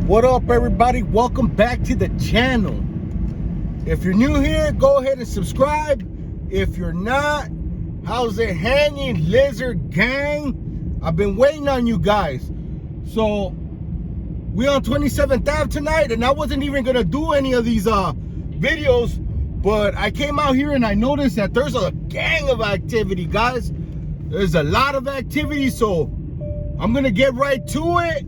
What up, everybody? Welcome back to the channel. If you're new here, go ahead and subscribe. If you're not, how's it hanging, Lizard Gang? I've been waiting on you guys. So we on 27th Ave tonight, and I wasn't even gonna do any of these videos, but I came out here and I noticed that there's a gang of activity, guys. There's a lot of activity, so I'm gonna get right to it.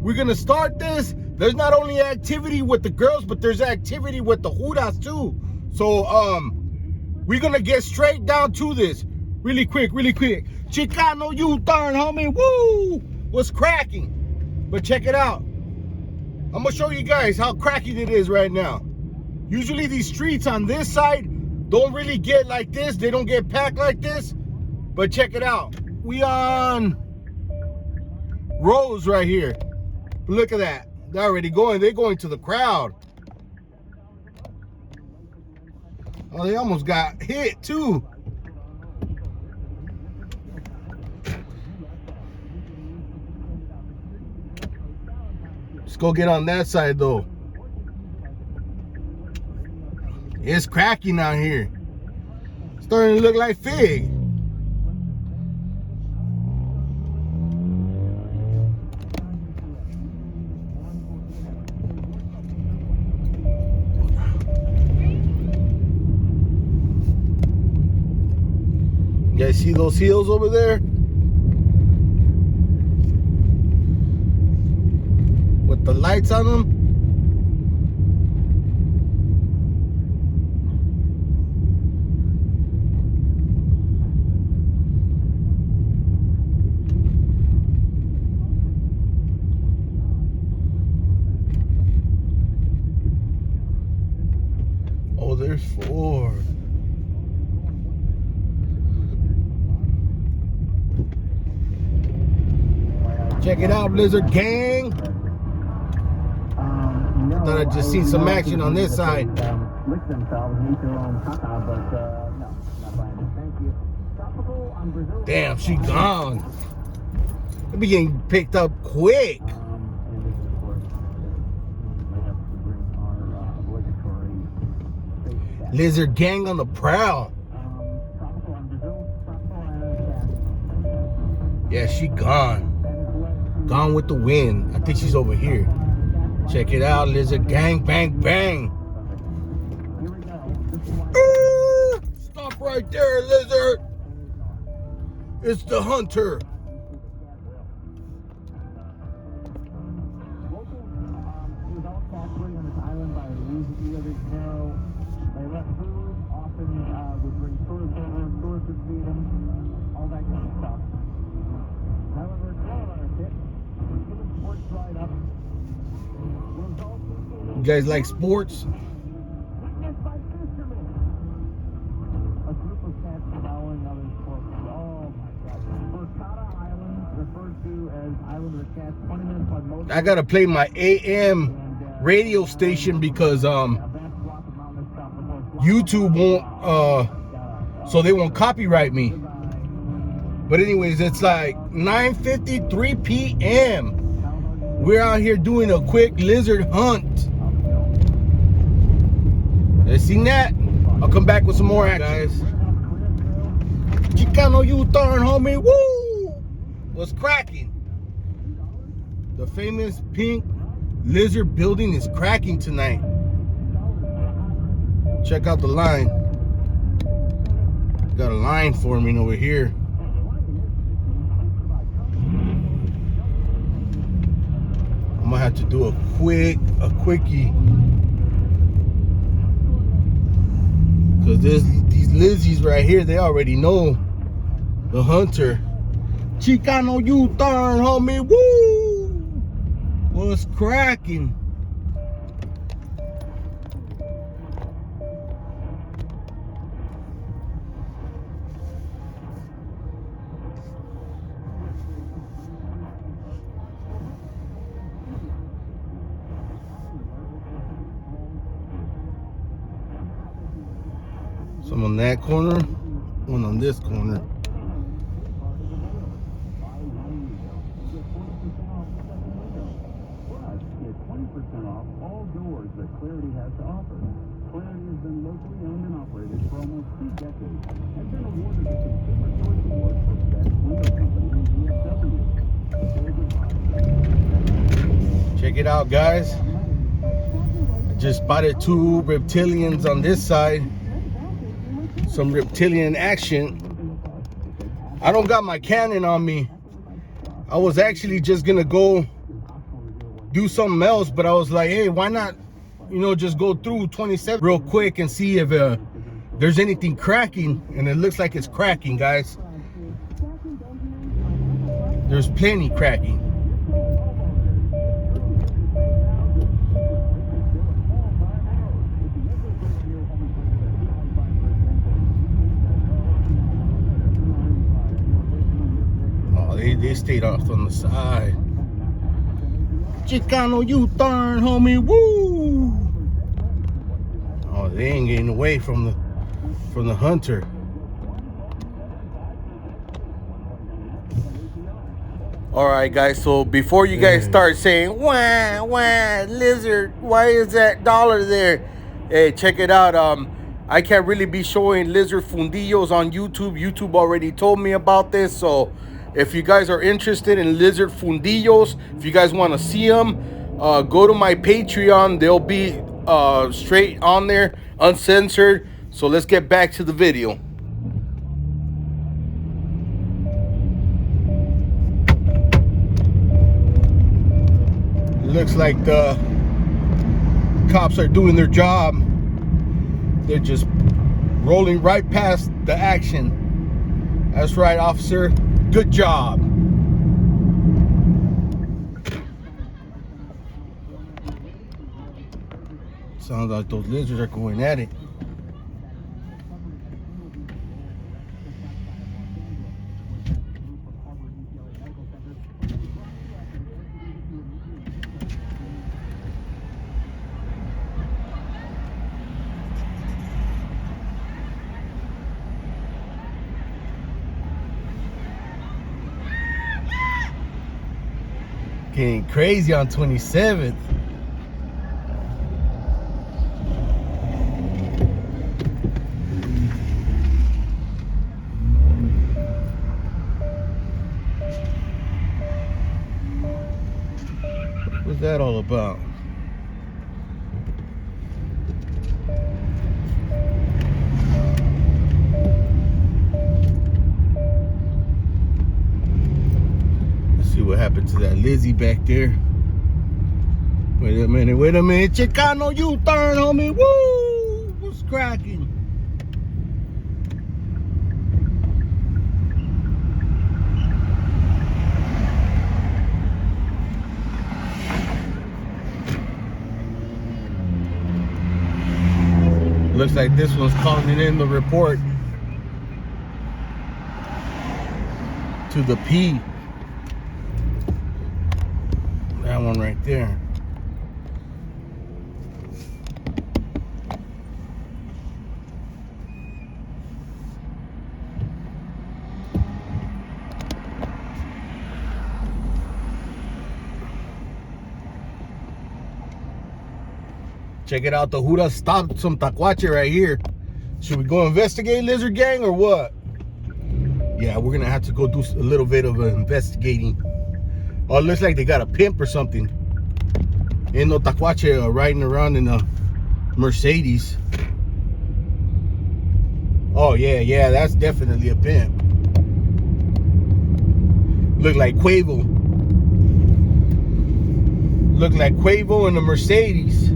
We're gonna start this. There's not only activity with the girls, but there's activity with the Judas too. So we're gonna get straight down to this really quick. Chicano U-turn, homie. Woo! What's cracking? But check it out. I'm gonna show you guys how cracking it is right now. Usually these streets on this side don't really get like this. They don't get packed like this. But check it out. We on Rose right here. Look at that. They're already going. They're going to the crowd. Oh, they almost got hit too. Let's go get on that side though. It's cracking out here. Starting to look like Fig. You guys see those heels over there? With the lights on them? Oh, there's four. Check it out, Lizard Gang. Thought I'd just see some action on this side. Damn, she gone. They be getting picked up quick. Lizard Gang on the prowl. Yeah, she gone. Gone with the wind. I think she's over here. Check it out, Lizard Gang, bang, bang. Stop right there, Lizard. It's the hunter. You guys like sports? I gotta play my AM radio station because YouTube won't so they won't copyright me. But anyways, it's like 9:53 p.m. We're out here doing a quick lizard hunt. You seen that? I'll come back with some more action, guys. Chicano U-turn, homie. Woo! What's cracking? The famous pink lizard building is cracking tonight. Check out the line. Got a line forming over here. I'm gonna have to do a quickie. Cause these Lizzies right here, they already know the hunter. Chicano U-turn, homie. Woo! What's cracking? Some on that corner, one on this corner. off all doors that Clarity has to offer. Clarity has been locally owned and operated for almost 2 decades and been awarded the Consumer Choice Award for Best Window Company in DFW. Check it out, guys. I just spotted 2 reptilians on this side. Some reptilian action. I don't got my Canon on me. I was actually just gonna go do something else, but I was like, hey, why not, you know, just go through 27 real quick and see if there's anything cracking. And it looks like it's cracking, guys. There's plenty cracking. They stayed off on the side. Chicano U-turn, homie, woo! Oh, they ain't getting away from the hunter. All right, guys. So before you guys start saying, "Wah, wah, lizard, why is that dollar there?" Hey, check it out. I can't really be showing lizard fundillos on YouTube. YouTube already told me about this, so. If you guys are interested in lizard fundillos, if you guys want to see them, go to my Patreon. They'll be straight on there, uncensored. So let's get back to the video. It looks like the cops are doing their job. They're just rolling right past the action. That's right, officer. Good job. Sounds like those lizards are going at it. Getting crazy on 27th. What's that all about? What happened to that Lizzie back there? Wait a minute, Chicano U-turn, homie, woo! What's cracking? Looks like this one's calling in the report to the P. That one right there. Check it out. The Huda stopped some tacuache right here. Should we go investigate, Lizard Gang, or what? Yeah, we're gonna have to go do a little bit of investigating. Oh, it looks like they got a pimp or something. Ain't no tacuache riding around in a Mercedes. Oh, yeah, that's definitely a pimp. Look like Quavo. Look like Quavo in a Mercedes.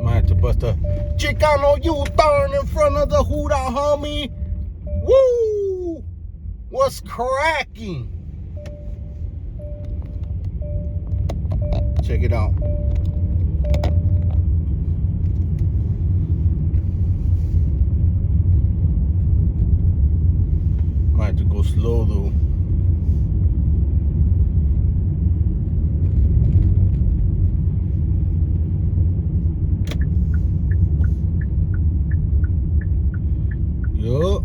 Might have to bust a Chicano U-turn in front of the Huda, homie. Woo! What's cracking? Check it out. Might have to go slow though. Yup.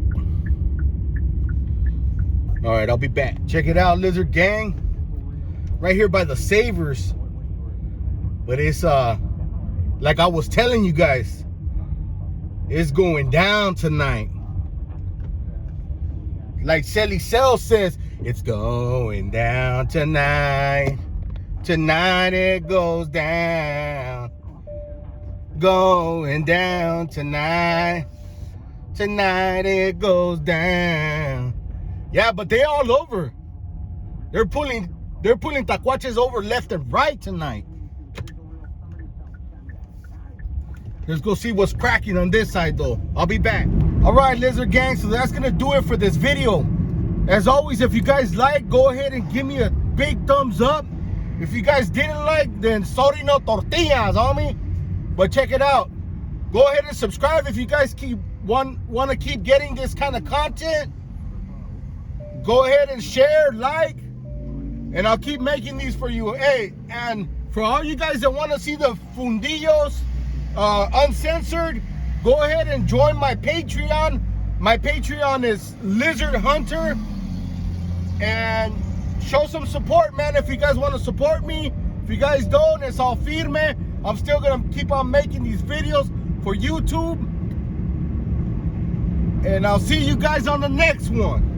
All right, I'll be back. Check it out, Lizard Gang. Right here by the Savers. But it's like I was telling you guys, it's going down tonight. Like Shelly Cell says, it's going down tonight. Tonight it goes down. Going down tonight. Tonight it goes down. Yeah, but they all over. They're pulling tacuaches over left and right tonight. Let's go see what's cracking on this side though. I'll be back. All right, Lizard Gang, so that's gonna do it for this video. As always, if you guys like, go ahead and give me a big thumbs up. If you guys didn't like, then sorry no tortillas, homie. But check it out. Go ahead and subscribe if you guys want to keep getting this kind of content. Go ahead and share, like, and I'll keep making these for you. Hey, and for all you guys that want to see the fundillos uncensored, go ahead and join my Patreon. My Patreon is Lizard Hunter. And show some support, man, if you guys want to support me. If you guys don't, it's all firme. I'm still going to keep on making these videos for YouTube. And I'll see you guys on the next one.